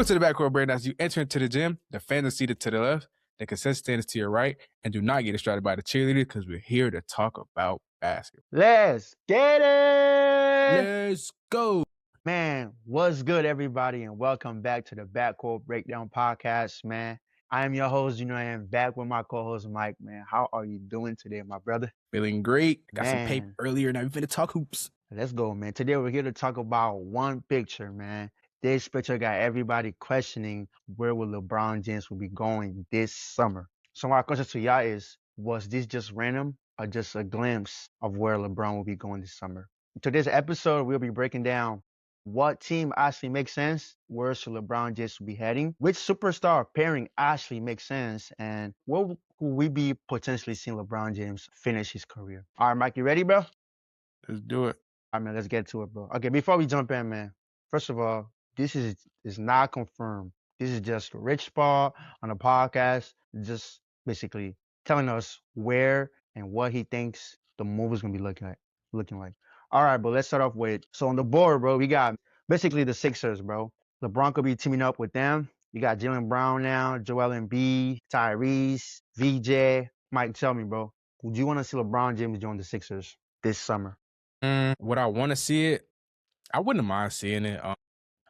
Welcome to the Backcourt Brain. As you enter into the gym, the fans are seated to the left, the consistent is to your right, and do not get distracted by the cheerleader because we're here to talk about basketball. Let's get it! Let's go. Man, what's good, everybody, and welcome back to the Backcourt Breakdown Podcast, man. I am your host, I am back with my co-host, Mike, man. How are you doing today, my brother? Feeling great. Got some paper Man. earlier. Now we're going to talk hoops. Let's go, man. Today we're here to talk about one picture, man. This picture got everybody questioning where will LeBron James will be going this summer. So my question to y'all is, was this just random or just a glimpse of where LeBron will be going this summer? Today's episode, we'll be breaking down what team actually makes sense, where should LeBron James be heading, which superstar pairing actually makes sense, and where will we be potentially seeing LeBron James finish his career. All right, Mike, you ready, bro? Let's do it. All right, man, let's get to it, bro. Okay, before we jump in, man, first of all, this is not confirmed. This is just Rich Paul on a podcast, just basically telling us where and what he thinks the move is gonna be looking like. All right, but let's start off with, so on the board, bro, we got basically the Sixers, bro. LeBron could be teaming up with them. You got Jaylen Brown now, Joel Embiid, Tyrese, VJ. Mike, tell me, bro, would you want to see LeBron James join the Sixers this summer? Would I want to see it? I wouldn't mind seeing it.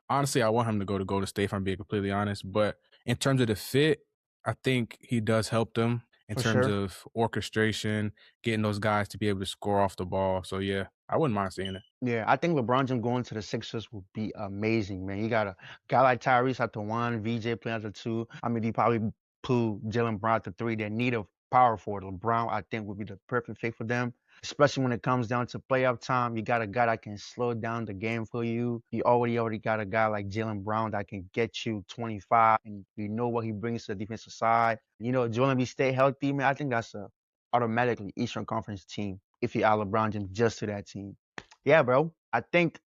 Honestly, I want him to go to Golden State, if I'm being completely honest. But in terms of the fit, I think he does help them in terms of orchestration, getting those guys to be able to score off the ball. So, yeah, I wouldn't mind seeing it. Yeah, I think LeBron James going to the Sixers would be amazing, man. You got a guy like Tyrese at the 1, VJ playing at the 2. I mean, he probably put Jaylen Brown at the 3. They need a power forward. LeBron, I think, would be the perfect fit for them, especially when it comes down to playoff time. You got a guy that can slow down the game for you. You already got a guy like Jaylen Brown that can get you 25, and you know what he brings to the defensive side. You know, Joel Embiid stay healthy, man. I think that's a automatically Eastern Conference team if you add LeBron James just to that team. Yeah, bro. I think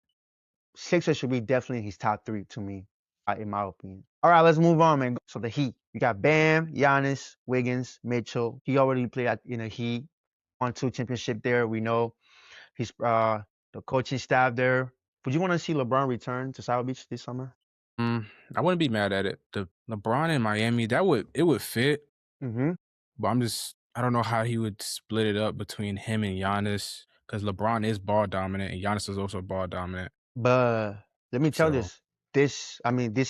Sixers should be definitely his top 3 to me, in my opinion. All right, let's move on, man. So the Heat. You got Bam, Giannis, Wiggins, Mitchell. He already played in the Heat. Won 2 championship there. We know he's the coaching staff there. Would you want to see LeBron return to South Beach this summer? I wouldn't be mad at it. The LeBron in Miami, it would fit. Mm-hmm. But I don't know how he would split it up between him and Giannis, because LeBron is ball dominant and Giannis is also ball dominant. But let me tell you this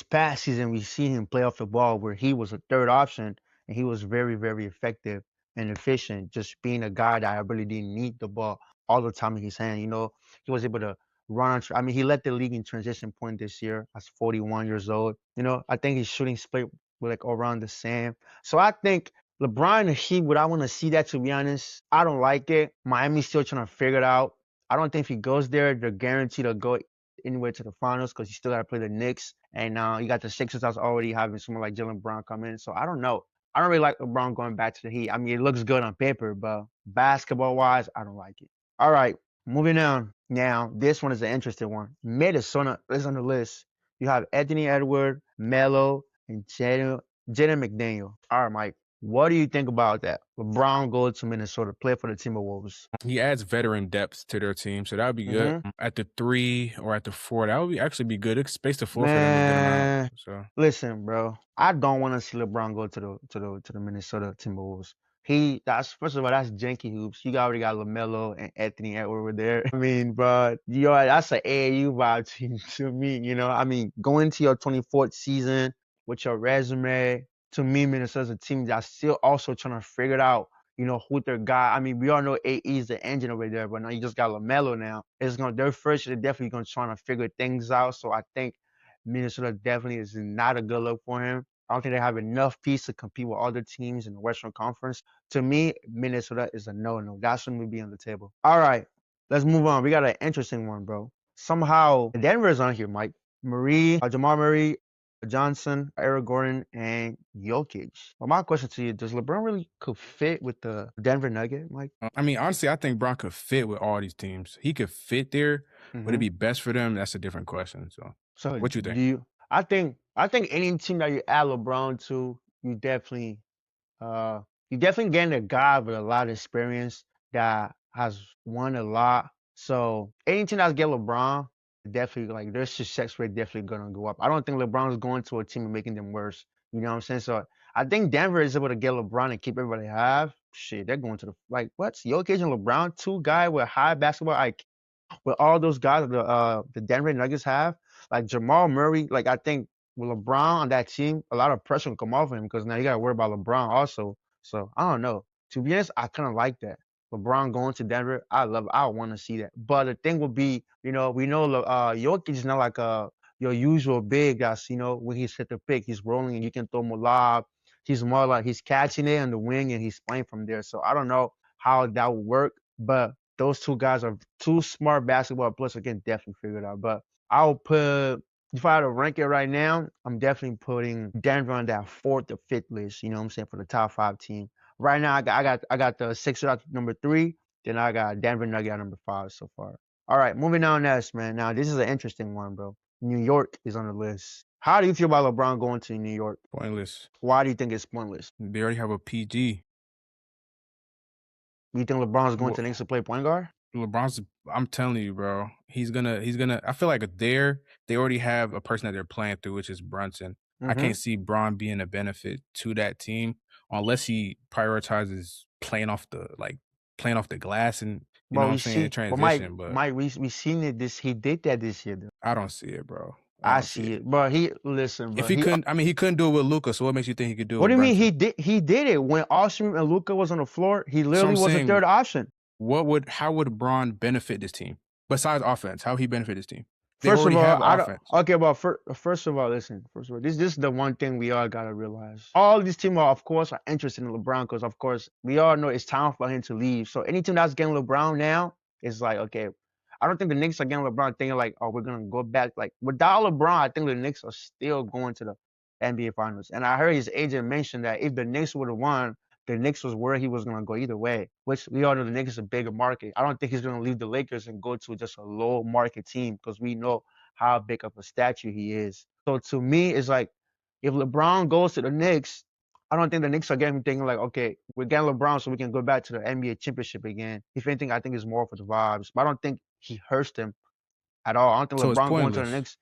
past season we see him play off the ball where he was a third option and he was very, very effective and efficient, just being a guy that I really didn't need the ball all the time in his hand. You know, he was able to run. He led the league in transition point this year as 41 years old. You know, I think his shooting split was like around the same. So I think LeBron and Heat, would I want to see that, to be honest? I don't like it. Miami's still trying to figure it out. I don't think if he goes there, they're guaranteed to go anywhere to the finals because you still got to play the Knicks. And now you got the Sixers that's already having someone like Jaylen Brown come in. So I don't know. I don't really like LeBron going back to the Heat. I mean, it looks good on paper, but basketball-wise, I don't like it. All right, moving on. Now, this one is an interesting one. Minnesota is on the list. You have Anthony Edwards, Melo, and Jaden McDaniel. All right, Mike. What do you think about that? LeBron goes to Minnesota, play for the Timberwolves. He adds veteran depth to their team, so that would be good. At the 3 or at the 4, that would actually be good. It's space the floor for them to get around. So listen, bro, I don't want to see LeBron go to the Minnesota Timberwolves. First of all, that's janky hoops. You already got LaMelo and Anthony Edwards over there. I mean, bro, that's an AAU vibe to me. You know, I mean, going to your 24th season with your resume. To me, Minnesota's a team that's still also trying to figure it out, you know, who their guy. I mean, we all know AE is the engine over there, but now you just got LaMelo now. They're definitely going to try to figure things out. So I think Minnesota definitely is not a good look for him. I don't think they have enough pieces to compete with other teams in the Western Conference. To me, Minnesota is a no-no. That shouldn't be on the table. All right, let's move on. We got an interesting one, bro. Somehow, Denver is on here, Mike. Jamal Murray, Johnson, Eric Gordon, and Jokic. Well, my question to you, does LeBron really could fit with the Denver Nugget, Mike? I mean, honestly, I think Bron could fit with all these teams. He could fit there. Would it be best for them? That's a different question. So what you think? I think any team that you add LeBron to, you definitely getting a guy with a lot of experience that has won a lot. So any team that's get LeBron, definitely like their success rate definitely gonna go up. I don't think LeBron's going to a team and making them worse. You know what I'm saying? So I think Denver is able to get LeBron and keep everybody have. Shit, they're going to the like what's Jokic and LeBron, two guys with high basketball IQ with all those guys the Denver Nuggets have, like Jamal Murray, like I think with LeBron on that team, a lot of pressure will come off him because now you gotta worry about LeBron also. So I don't know. To be honest, I kind of like that. LeBron going to Denver, I love it. I want to see that. But the thing would be, we know Jokic is not like your usual big that's, when he's hit the pick, he's rolling and you can throw him a lob. He's more like he's catching it on the wing and he's playing from there. So I don't know how that would work, but those two guys are two smart basketball players. I can definitely figure it out. But I'll put if I had to rank it right now, I'm definitely putting Denver on that fourth or fifth list. You know what I'm saying, for the top 5 team. Right now, I got the Sixers at number 3. Then I got Denver Nuggets at number 5 so far. All right, moving on next, man. Now this is an interesting one, bro. New York is on the list. How do you feel about LeBron going to New York? Pointless. Why do you think it's pointless? They already have a PG. You think LeBron's going to the Knicks to play point guard? I'm telling you, bro. He's gonna. I feel like they already have a person that they're playing through, which is Brunson. I can't see Bron being a benefit to that team unless he prioritizes playing off the glass and you know what I'm saying, transition. But Mike, we seen it. He did that this year, though. I don't see it, bro. I see it, bro. Listen, bro. If he couldn't, he couldn't do it with Luka. So what makes you think he could do it? What do you mean Brunson? he did it when Austin and Luka was on the floor? He literally was the third option. How would Bron benefit this team besides offense? How he benefit this team? First of all, first of all, listen. First of all, this is the one thing we all gotta realize. All these teams of course, are interested in LeBron because, of course, we all know it's time for him to leave. So any team that's getting LeBron now is like, okay. I don't think the Knicks are getting LeBron thinking like, oh, we're gonna go back. Like without LeBron, I think the Knicks are still going to the NBA Finals. And I heard his agent mention that if the Knicks would have won, the Knicks was where he was gonna go either way. Which we all know the Knicks is a bigger market. I don't think he's gonna leave the Lakers and go to just a low market team because we know how big of a statue he is. So to me, it's like if LeBron goes to the Knicks, I don't think the Knicks are getting thinking like, okay, we're getting LeBron so we can go back to the NBA championship again. If anything, I think it's more for the vibes. But I don't think he hurts them at all. I don't think LeBron going to the Knicks.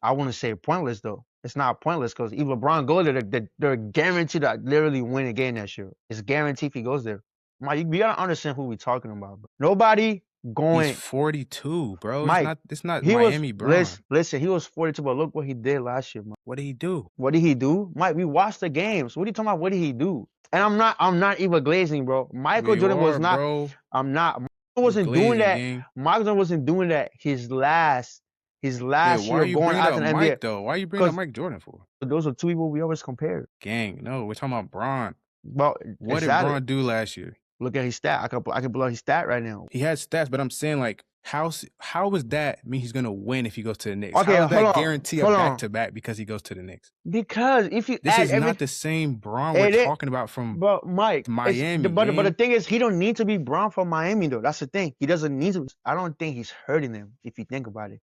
I wouldn't say pointless though. It's not pointless because if LeBron goes there, they're guaranteed to literally win a game next year. It's guaranteed if he goes there. Mike, you gotta understand who we're talking about, bro. Nobody going. He's 42, bro. Mike, it's not Miami, bro. Listen, he was 42, but look what he did last year, Mike. What did he do? What did he do? Mike, we watched the games. What are you talking about? What did he do? And I'm not even glazing, bro. Michael Jordan was not. Bro. I'm not. Wasn't doing that. Michael Jordan wasn't doing that. His last year going out to the NBA. Though? Why are you bringing up Mike Jordan for? Those are two people we always compare. Gang, no, we're talking about Bron. Well, what did Bron do last year? Look at his stat. I can blow his stat right now. He had stats, but I'm saying like how does that mean he's gonna win if he goes to the Knicks? Okay, how does that guarantee a back-to-back because he goes to the Knicks? Because if you this is not the same Bron we're talking about from Mike, Miami. But the thing is, he don't need to be Bron from Miami though. That's the thing. He doesn't need to. I don't think he's hurting them if you think about it.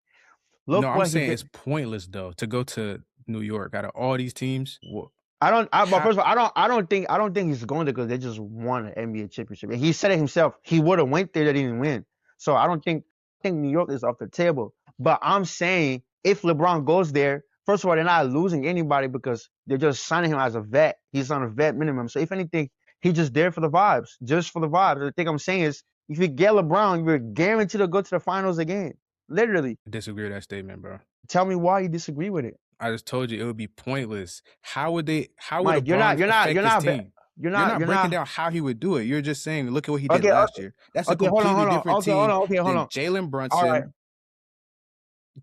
Look, no, I'm saying it's pointless though to go to New York out of all these teams. But first of all, I don't think he's going there because they just won an NBA championship. And he said it himself. He would have went there, they didn't win. So I think New York is off the table. But I'm saying if LeBron goes there, first of all, they're not losing anybody because they're just signing him as a vet. He's on a vet minimum. So if anything, he's just there for the vibes, just for the vibes. The thing I'm saying is, if you get LeBron, you're guaranteed to go to the finals again. Literally. I disagree with that statement, bro. Tell me why you disagree with it. I just told you it would be pointless. How would Mike, you're not breaking down how he would do it. You're just saying, look at what he did last year. That's a completely different team than Jalen Brunson,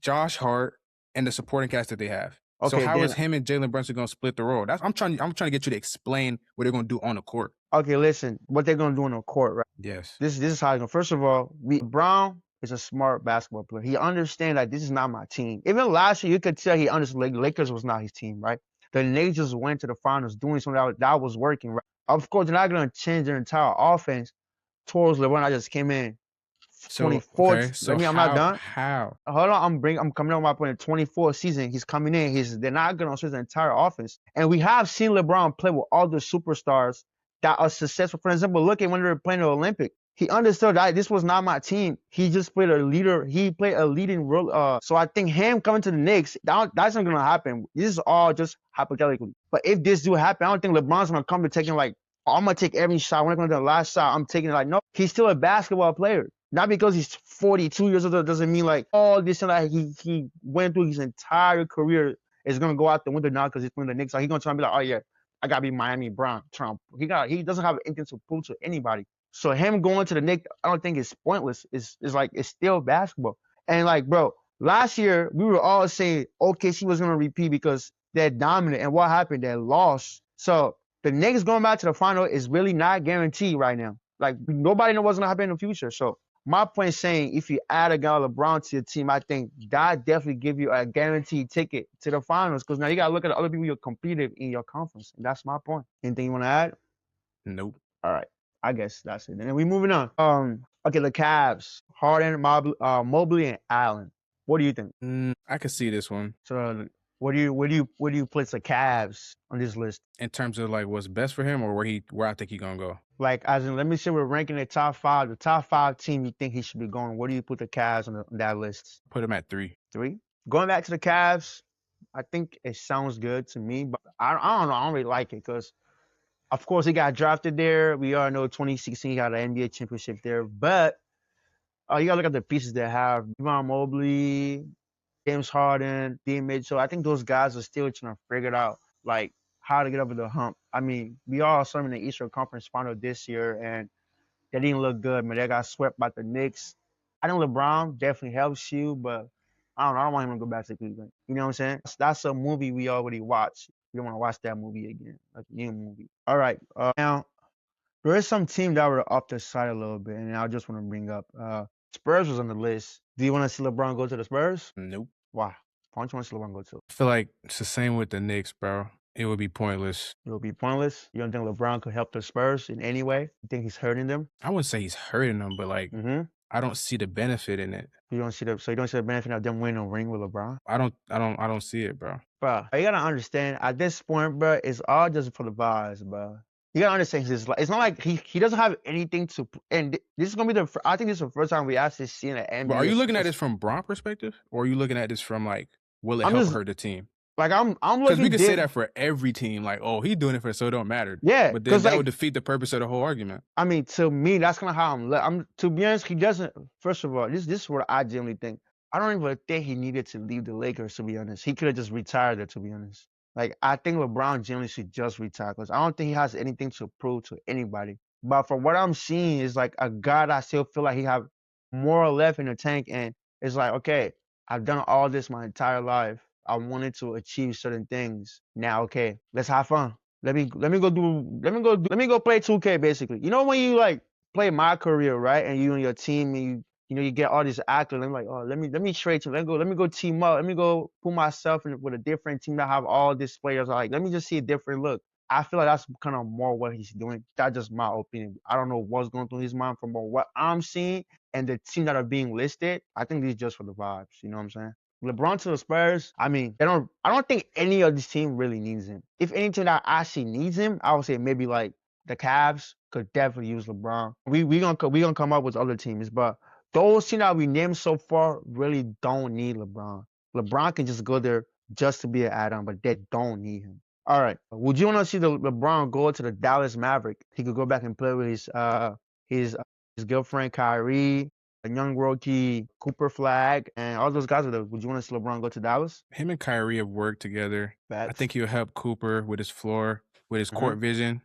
Josh Hart, and the supporting cast that they have. So how is him and Jalen Brunson going to split the role? I'm trying to get you to explain what they're going to do on the court. Okay, listen, what they're going to do on the court, right? Yes. This is how it's going. First of all, Brown is a smart basketball player. He understands that this is not my team. Even last year, you could tell he understood Lakers was not his team, right? The Knicks just went to the finals doing something that was working, right? Of course, they're not going to change their entire offense towards LeBron. I just came in 24. I'm not done. How? Hold on, I'm coming on my point. 24 season, he's coming in. They're not going to switch the entire offense. And we have seen LeBron play with all the superstars that are successful. For example, look at when they were playing the Olympic. he understood that this was not my team. He just played a leader. He played a leading role. So I think him coming to the Knicks, that's not gonna happen. This is all just hypothetically. But if this do happen, I don't think LeBron's gonna come to taking like, oh, I'm gonna take every shot. When I'm gonna do the last shot, I'm taking it. Like, no, he's still a basketball player. Not because he's 42 years old doesn't mean like all this and that he went through his entire career is gonna go out the window now because he's playing the Knicks. Like he's gonna try and be like, oh yeah, I gotta be Miami Brown Trump. He doesn't have anything to prove to anybody. So him going to the Knicks, I don't think it's pointless. It's like it's still basketball. And like, bro, last year we were all saying OKC was gonna repeat because they're dominant. And what happened? They lost. So the Knicks going back to the final is really not guaranteed right now. Like nobody knows what's gonna happen in the future. So my point is saying if you add a guy like LeBron to your team, I think that definitely give you a guaranteed ticket to the finals. Because now you gotta look at the other people you competed in your conference. And that's my point. Anything you want to add? Nope. All right. I guess that's it. And then we moving on. Okay, the Cavs, Harden, Mobley, and Allen. What do you think? I could see this one. So, where do you place the Cavs on this list in terms of like what's best for him, or where I think he's gonna go? Like, as in, let me say we're ranking the top five team you think he should be going. Where do you put the Cavs on that list? Put him at 3. 3. Going back to the Cavs, I think it sounds good to me, but I don't know. I don't really like it because. Of course, he got drafted there. We all know 2016 he got an NBA championship there. But you got to look at the pieces they have. LeBron Mobley, James Harden, D. Mitchell. I think those guys are still trying to figure it out, like how to get over the hump. I mean, we all saw them in the Eastern Conference Final this year, and they didn't look good, man. They got swept by the Knicks. I think LeBron definitely helps you, but I don't know. I don't want him to go back to Cleveland. You know what I'm saying? That's a movie we already watched. We don't want to watch that movie again, like a new movie. All right. Now, there is some team that were off the side a little bit, and I just want to bring up Spurs was on the list. Do you want to see LeBron go to the Spurs? Nope. Why? Why don't you want to see LeBron go to? I feel like it's the same with the Knicks, bro. It would be pointless. It would be pointless? You don't think LeBron could help the Spurs in any way? You think he's hurting them? I wouldn't say he's hurting them, but like, I don't see the benefit in it. You don't see the benefit of them winning a ring with LeBron? I don't see it, bro. Bro, you gotta understand, at this point, bro, it's all just for the vibes, bro. You gotta understand, it's not like he doesn't have anything to, and this is gonna be I think this is the first time we actually seen an NBA. But are you looking at this from Bron perspective, or are you looking at this from like, will it help hurt the team? Like I'm looking, because we could say that for every team, like, oh, he's doing it for so it don't matter. Yeah, but then that would defeat the purpose of the whole argument. I mean, to me, that's kind of how I'm. To be honest, he doesn't. First of all, this is what I genuinely think. I don't even think he needed to leave the Lakers. To be honest, he could have just retired there. To be honest, like I think LeBron generally should just retire because I don't think he has anything to prove to anybody. But from what I'm seeing, is like a guy that I still feel like he have more left in the tank, and it's like, okay, I've done all this my entire life. I wanted to achieve certain things. Now, okay, let's have fun. Let me go play 2K basically. You know when you like play my career, right? And you and your team and you get all these accolades. I'm like, oh, let me trade to let me go team up. Let me go put myself in with a different team that have all these players. Like, let me just see a different look. I feel like that's kind of more what he's doing. That's just my opinion. I don't know what's going through his mind from what I'm seeing and the team that are being listed. I think these just for the vibes. You know what I'm saying? LeBron to the Spurs, I mean, I don't think any of this team really needs him. If any team that actually needs him, I would say maybe like the Cavs could definitely use LeBron. We gonna come up with other teams, but those teams that we named so far really don't need LeBron. LeBron can just go there just to be an add-on, but they don't need him. All right. Would you want to see the LeBron go to the Dallas Maverick? He could go back and play with his girlfriend Kyrie, a young rookie, Cooper Flag, and all those guys. Would you want to see LeBron go to Dallas? Him and Kyrie have worked together. I think he'll help Cooper with his floor, with his court vision.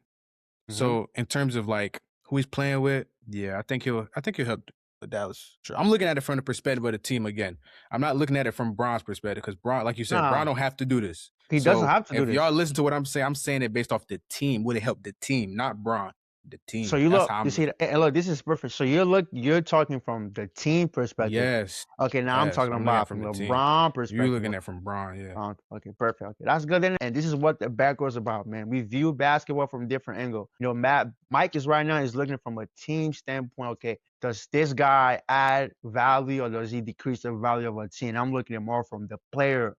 So in terms of like who he's playing with, yeah, I think he'll help the Dallas. Sure. I'm looking at it from the perspective of the team again. I'm not looking at it from Bron's perspective because Bron, like you said, Bron don't have to do this. He doesn't have to do this. If y'all listen to what I'm saying it based off the team. Would it help the team, not Bron? The team. So you see, and look, this is perfect. So you're talking from the team perspective. Yes. Okay, now I'm talking about from LeBron perspective. You're looking at from Bron, yeah. Okay, perfect. Okay, that's good. And this is what the backcourt is about, man. We view basketball from a different angle. You know, Mike is right now is looking from a team standpoint. Okay, does this guy add value or does he decrease the value of a team? I'm looking at more from the player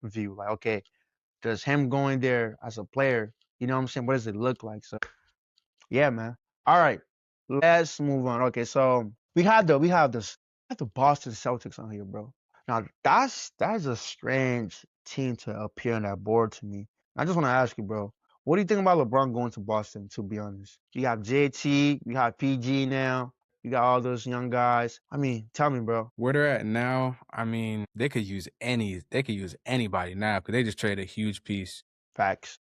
view. Like, okay, does him going there as a player, you know what I'm saying? What does it look like? So. Yeah, man. All right. let's move on. Okay, so we have the Boston Celtics on here, bro. Now that's a strange team to appear on that board to me. I just want to ask you, bro, what do you think about LeBron going to Boston? To be honest, you have JT, you have PG now, you got all those young guys. I mean, tell me, bro. Where they're at now, I mean, they could use anybody now because they just traded a huge piece. Facts.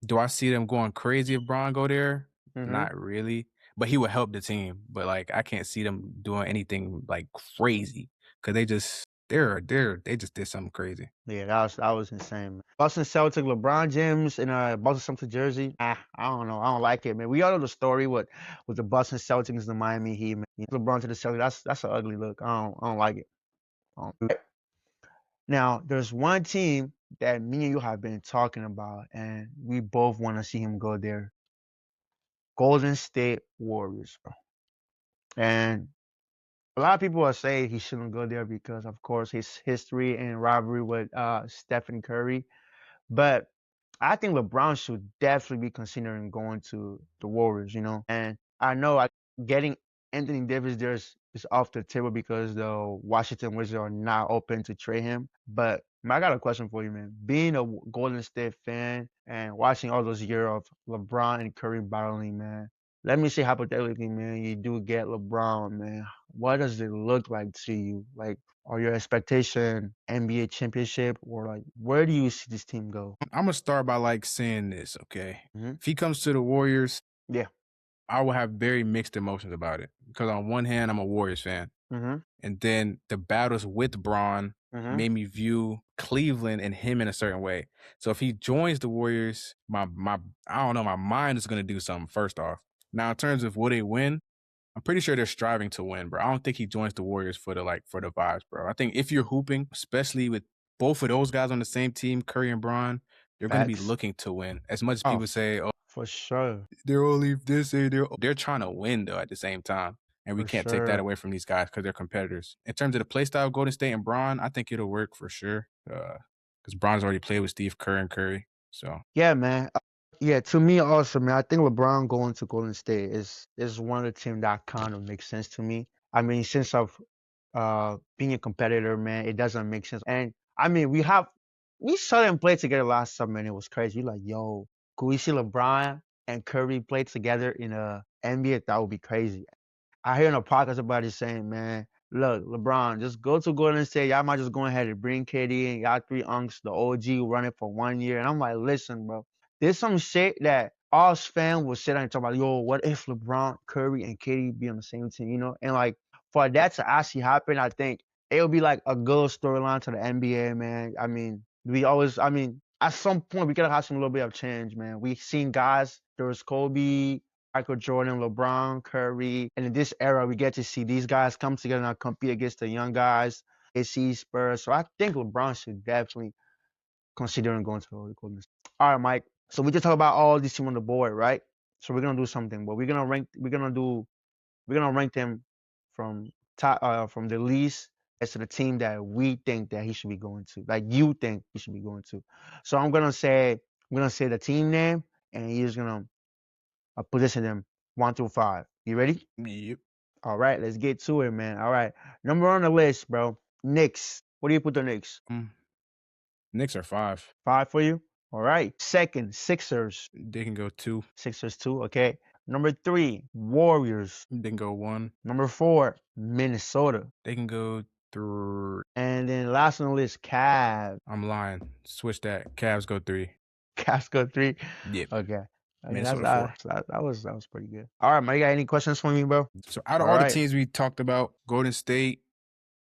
Do I see them going crazy if Bron go there? Mm-hmm. Not really, but he would help the team. But like, I can't see them doing anything like crazy because they just did something crazy. Yeah, that was insane, man. Boston Celtic, LeBron James in a Boston Celtics jersey. I don't know. I don't like it, man. We all know the story with the Boston Celtics and the Miami Heat, man. LeBron to the Celtics. That's an ugly look. I don't like it. Now, there's one team that me and you have been talking about, and we both want to see him go there. Golden State Warriors, bro. And a lot of people are saying he shouldn't go there because, of course, his history and rivalry with Stephen Curry. But I think LeBron should definitely be considering going to the Warriors, you know. And I know getting Anthony Davis there is off the table because the Washington Wizards are not open to trade him. But man, I got a question for you, man. Being a Golden State fan and watching all those years of LeBron and Curry battling, man. Let me say hypothetically, man, you do get LeBron, man. What does it look like to you? Like, are your expectation NBA championship or like where do you see this team go? I'm gonna start by like saying this, okay? Hmm. If he comes to the Warriors, Yeah. I will have very mixed emotions about it because on one hand, I'm a Warriors fan, Hmm. and then the battles with Braun Hmm. made me view Cleveland and him in a certain way. So if he joins the Warriors, my I don't know, my mind is gonna do something first off. Now, in terms of will they win, I'm pretty sure they're striving to win, bro. I don't think he joins the Warriors for the vibes, bro. I think if you're hooping, especially with both of those guys on the same team, Curry and Braun, you're gonna be Facts. looking to win. As much as Oh, people say, "Oh, for sure. they're only this, they're trying to win though at the same time." And we For can't take that sure. away from these guys because they're competitors. In terms of the play style, Golden State and Braun, I think it'll work for sure. Because Braun's already played with Steve Kerr and Curry, so Yeah, man. Yeah, to me also, man, I think LeBron going to Golden State is one of the team that kind of makes sense to me. I mean, since of being a competitor, man, it doesn't make sense. And I mean, we saw them play together last summer and it was crazy. You're like, yo, could we see LeBron and Curry play together in a NBA? That would be crazy. I hear in a podcast about it saying, man, look, LeBron, just go to Golden State. Y'all might just go ahead and bring KD and y'all three unks, the OG, run it for 1 year. And I'm like, listen, bro, there's some shit that us fans will sit down and talk about, yo, what if LeBron, Curry, and KD be on the same team, you know? And like, for that to actually happen, I think it'll be like a good storyline to the NBA, man. I mean, at some point, we gotta have some little bit of change, man. We've seen guys, there was Kobe, Michael Jordan, LeBron, Curry. And in this era, we get to see these guys come together and compete against the young guys, AC Spurs. So I think LeBron should definitely consider going to the Golden State. All right, Mike. So we just talk about all these teams on the board, right? So we're gonna do something, but we're gonna rank them from top from the least as to the team that we think that he should be going to, like you think he should be going to. So I'm gonna say the team name, and he's gonna position them 1 through 5. You ready? yep. All right, let's get to it, man. All right, number on the list, bro. Knicks. What do you put the Knicks? Knicks are 5. 5 for you. All right. Second, Sixers. They can go 2. Sixers 2. Okay. Number 3, Warriors. They can go 1. Number 4, Minnesota. They can go 3. And then last on the list, Cavs. I'm lying. Switch that. Cavs go 3. Cavs go 3. Yep. Okay. Okay, that's Minnesota 4. that was pretty good. All right, man. You got any questions for me, bro? So out of All all the right. teams we talked about, Golden State,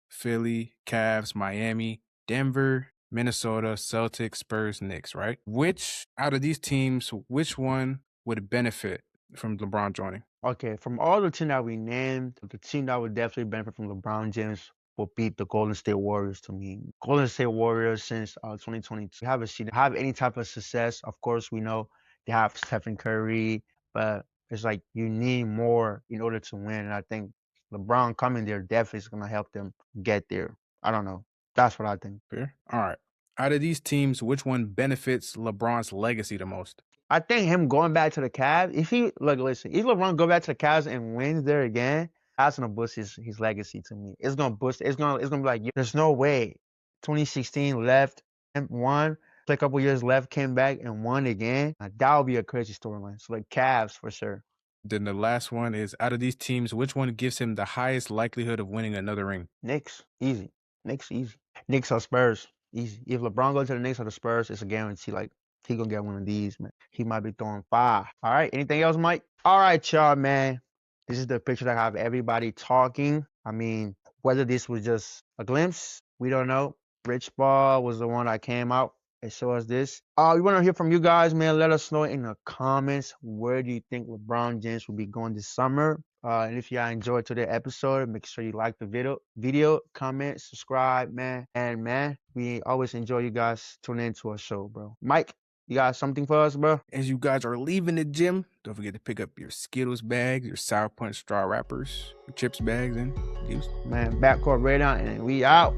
Philly, Cavs, Miami, Denver, Minnesota, Celtics, Spurs, Knicks, right? Which out of these teams, which one would benefit from LeBron joining? Okay, from all the team that we named, the team that would definitely benefit from LeBron James will beat the Golden State Warriors to me. Golden State Warriors since 2022 haven't seen have any type of success. Of course, we know they have Stephen Curry, but it's like you need more in order to win. And I think LeBron coming there definitely is gonna help them get there. I don't know. That's what I think. Fair. All right. Out of these teams, which one benefits LeBron's legacy the most? I think him going back to the Cavs, if he look, listen, if LeBron go back to the Cavs and wins there again, that's gonna boost his legacy to me. It's gonna boost. It's gonna be like, there's no way. 2016 left and won. Play a couple years left, came back and won again. That would be a crazy storyline. So like Cavs for sure. Then the last one is, out of these teams, which one gives him the highest likelihood of winning another ring? Knicks, easy. Knicks, easy. Knicks or Spurs, easy. If LeBron goes to the Knicks or the Spurs, it's a guarantee. Like, he gonna get one of these, man. He might be throwing five. All right. Anything else, Mike? All right, y'all, man. This is the picture that I have everybody talking. I mean, whether this was just a glimpse, we don't know. Rich Ball was the one that came out and showed us this. We want to hear from you guys, man. Let us know in the comments, where do you think LeBron James will be going this summer? And if y'all enjoyed today's episode, make sure you like the video, comment, subscribe, man. And man, we always enjoy you guys tuning into our show, bro. Mike, you got something for us, bro? As you guys are leaving the gym, don't forget to pick up your Skittles bags, your Sour Punch straw wrappers, your chips bags, and juice. Man, Backcourt Radar, and we out.